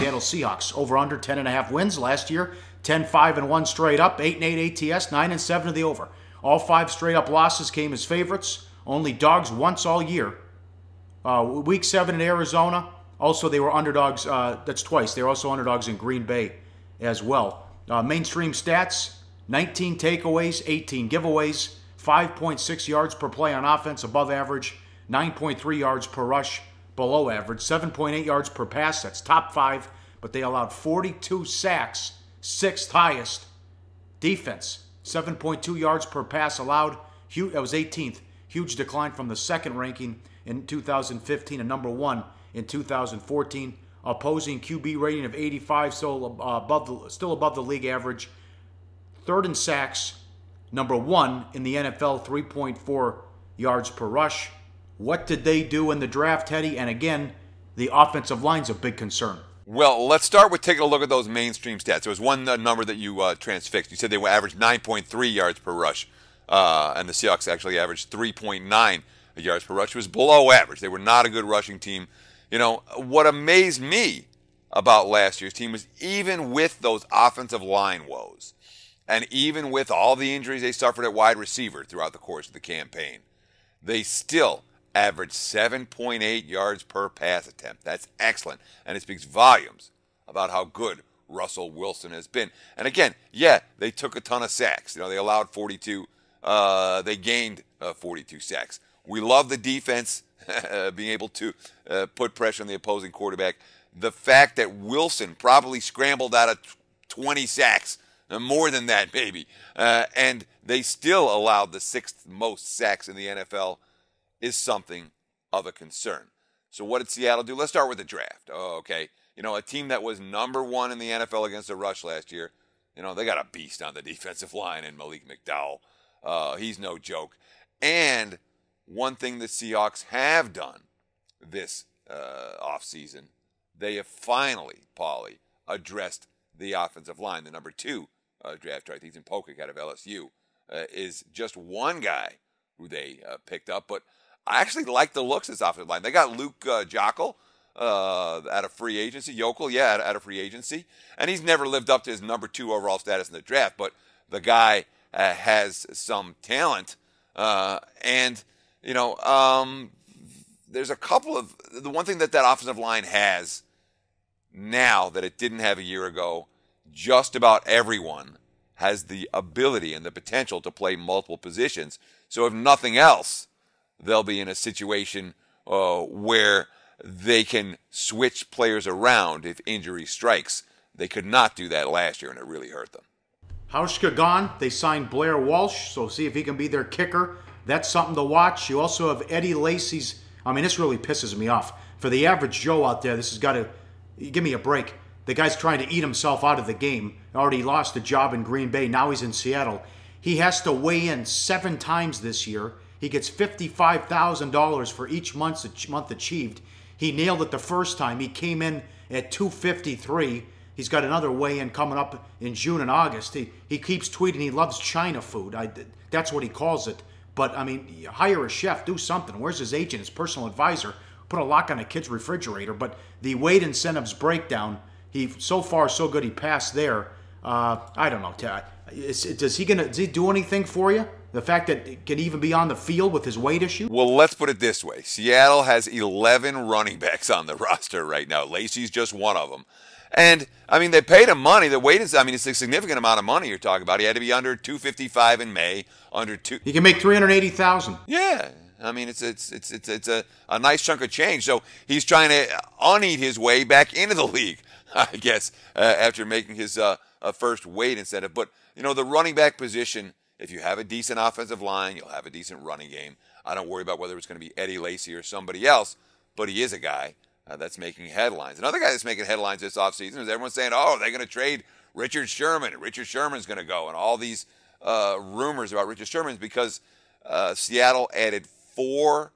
Seattle Seahawks. Over under 10.5 wins last year. 10-5-1 straight up. 8-8 ATS. 9-7 to the over. All 5 straight up losses came as favorites. Only dogs once all year. Week 7 in Arizona. Also, they were underdogs. That's twice. They were also underdogs in Green Bay as well. Mainstream stats: 19 takeaways, 18 giveaways, 5.6 yards per play on offense, above average. 9.3 yards per rush, below average. 7.8 yards per pass. That's top 5. But they allowed 42 sacks, 6th highest. Defense: 7.2 yards per pass allowed. That was 18th. Huge decline from the 2nd ranking in 2015 and number 1 in 2014. Opposing QB rating of 85, still above the league average. 3rd in sacks, number 1 in the NFL, 3.4 yards per rush. What did they do in the draft, Teddy? And again, the offensive line's a big concern. Well, let's start with taking a look at those mainstream stats. There was one number that you transfixed. You said they averaged 9.3 yards per rush, and the Seahawks actually averaged 3.9 yards per rush. It was below average. They were not a good rushing team. You know, what amazed me about last year's team was even with those offensive line woes, and even with all the injuries they suffered at wide receiver throughout the course of the campaign, they still averaged 7.8 yards per pass attempt. That's excellent, and it speaks volumes about how good Russell Wilson has been. And again, yeah, they took a ton of sacks. You know, they allowed 42. They gained 42 sacks. We love the defense being able to put pressure on the opposing quarterback. The fact that Wilson probably scrambled out of 20 sacks, more than that maybe, and they still allowed the 6th most sacks in the NFL is something of a concern. So what did Seattle do? Let's start with the draft. Okay. You know, a team that was number 1 in the NFL against the rush last year, you know, they got a beast on the defensive line in Malik McDowell. He's no joke. And one thing the Seahawks have done this offseason, they have finally, Pauly, addressed the offensive line. The number 2 draft right, Ethan Pokic out of LSU, is just one guy who they picked up. But I actually like the looks of this offensive line. They got Luke Joeckel out of free agency. Out of free agency. And he's never lived up to his number 2 overall status in the draft. But the guy has some talent. And, you know, there's a couple of... The one thing that offensive line has now that it didn't have a year ago, just about everyone has the ability and the potential to play multiple positions. So if nothing else, they'll be in a situation where they can switch players around if injury strikes. They could not do that last year, and it really hurt them. Hauschka gone. They signed Blair Walsh, so see if he can be their kicker. That's something to watch. You also have Eddie Lacy's... I mean, this really pisses me off. For the average Joe out there, this has got to... Give me a break. The guy's trying to eat himself out of the game. Already lost a job in Green Bay. Now he's in Seattle. He has to weigh in 7 times this year. He gets $55,000 for each month achieved. He nailed it the first time. He came in at 253. He's got another weigh-in coming up in June and August. He keeps tweeting he loves China food. That's what he calls it. But, I mean, hire a chef. Do something. Where's his agent, his personal advisor? Put a lock on a kid's refrigerator. But the weight incentives breakdown, so far so good he passed there. I don't know, Tad. Does he do anything for you? The fact that he can even be on the field with his weight issue? Well, let's put it this way. Seattle has 11 running backs on the roster right now. Lacy's just one of them. And, I mean, they paid him money. The weight is, I mean, it's a significant amount of money you're talking about. He had to be under 255 in May, under 2... He can make $380,000. Yeah. I mean, it's a nice chunk of change. So he's trying to uneat his way back into the league, I guess, after making his first weight incentive. But, you know, the running back position, if you have a decent offensive line, you'll have a decent running game. I don't worry about whether it's going to be Eddie Lacy or somebody else, but he is a guy that's making headlines. Another guy that's making headlines this offseason is everyone saying, oh, they're going to trade Richard Sherman, and Richard Sherman's going to go, and all these rumors about Richard Sherman is because Seattle added 4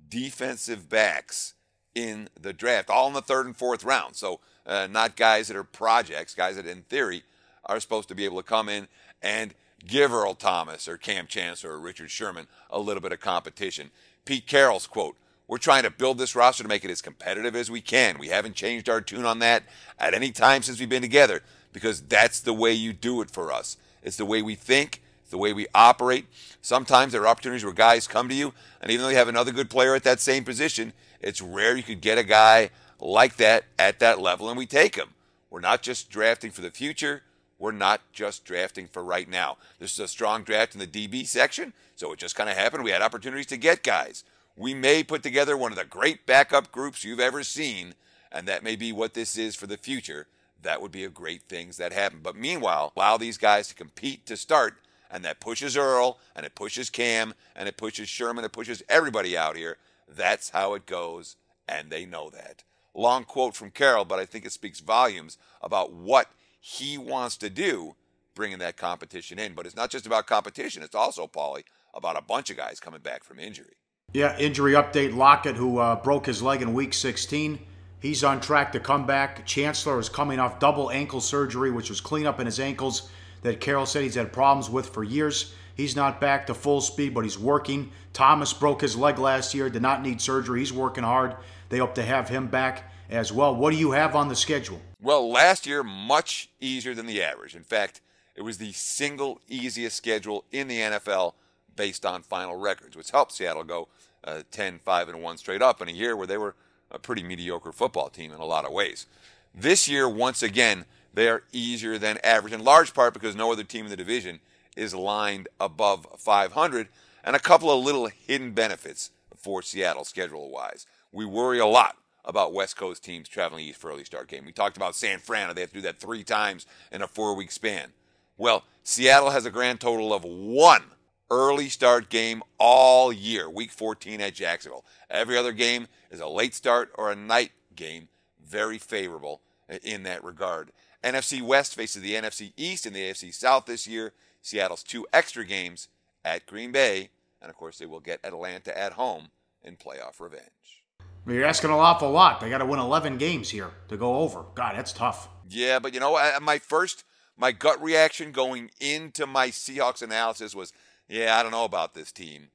defensive backs in the draft, all in the 3rd and 4th round. So not guys that are projects, guys that in theory are supposed to be able to come in and give Earl Thomas or Cam Chancellor or Richard Sherman a little bit of competition. Pete Carroll's quote, We're trying to build this roster to make it as competitive as we can. We haven't changed our tune on that at any time since we've been together, because that's the way you do it for us. It's the way we think. It's the way we operate. Sometimes there are opportunities where guys come to you, and even though you have another good player at that same position, it's rare you could get a guy like that at that level, and we take him. We're not just drafting for the future. We're not just drafting for right now. This is a strong draft in the DB section, so it just kind of happened. We had opportunities to get guys. We may put together one of the great backup groups you've ever seen, and that may be what this is for the future. That would be a great thing that happen. But meanwhile, allow these guys to compete to start, and that pushes Earl, and it pushes Cam, and it pushes Sherman, it pushes everybody out here. That's how it goes, and they know that. Long quote from Carroll, but I think it speaks volumes about what he wants to do, bringing that competition in. But it's not just about competition. It's also, Pauly, about a bunch of guys coming back from injury. Yeah, injury update. Lockett, who broke his leg in Week 16, he's on track to come back. Chancellor is coming off double ankle surgery, which was cleanup in his ankles that Carroll said he's had problems with for years. He's not back to full speed, but he's working. Thomas broke his leg last year, did not need surgery. He's working hard. They hope to have him back as well. What do you have on the schedule? Well, last year, much easier than the average. In fact, it was the single easiest schedule in the NFL based on final records, which helped Seattle go 10-5-1 straight up in a year where they were a pretty mediocre football team in a lot of ways. This year, once again, they are easier than average, in large part because no other team in the division is lined above 500, and a couple of little hidden benefits for Seattle schedule-wise. We worry a lot about West Coast teams traveling east for early start game. We talked about San Fran. They have to do that 3 times in a 4-week span. Well, Seattle has a grand total of 1 early start game all year, Week 14 at Jacksonville. Every other game is a late start or a night game, very favorable in that regard. NFC West faces the NFC East and the AFC South this year. Seattle's 2 extra games at Green Bay, and of course they will get Atlanta at home in playoff revenge. You're asking an awful lot. They got to win 11 games here to go over. God, that's tough. Yeah, but you know, my gut reaction going into my Seahawks analysis was, yeah, I don't know about this team.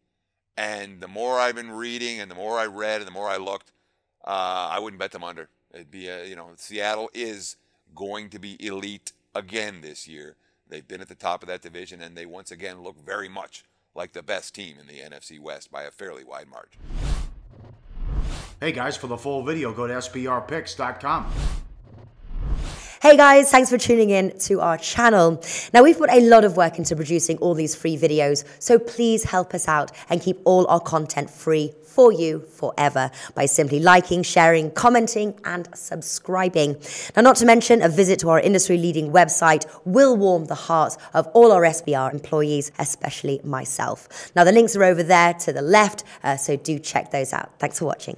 And the more I've been reading and the more I read and the more I looked, I wouldn't bet them under. It'd be, Seattle is going to be elite again this year. They've been at the top of that division, and they once again look very much like the best team in the NFC West by a fairly wide margin. Hey guys, for the full video, go to sbrpicks.com. Hey guys, thanks for tuning in to our channel. Now, we've put a lot of work into producing all these free videos, so please help us out and keep all our content free for you forever by simply liking, sharing, commenting, and subscribing. Now, not to mention, a visit to our industry-leading website will warm the hearts of all our SBR employees, especially myself. Now, the links are over there to the left, so do check those out. Thanks for watching.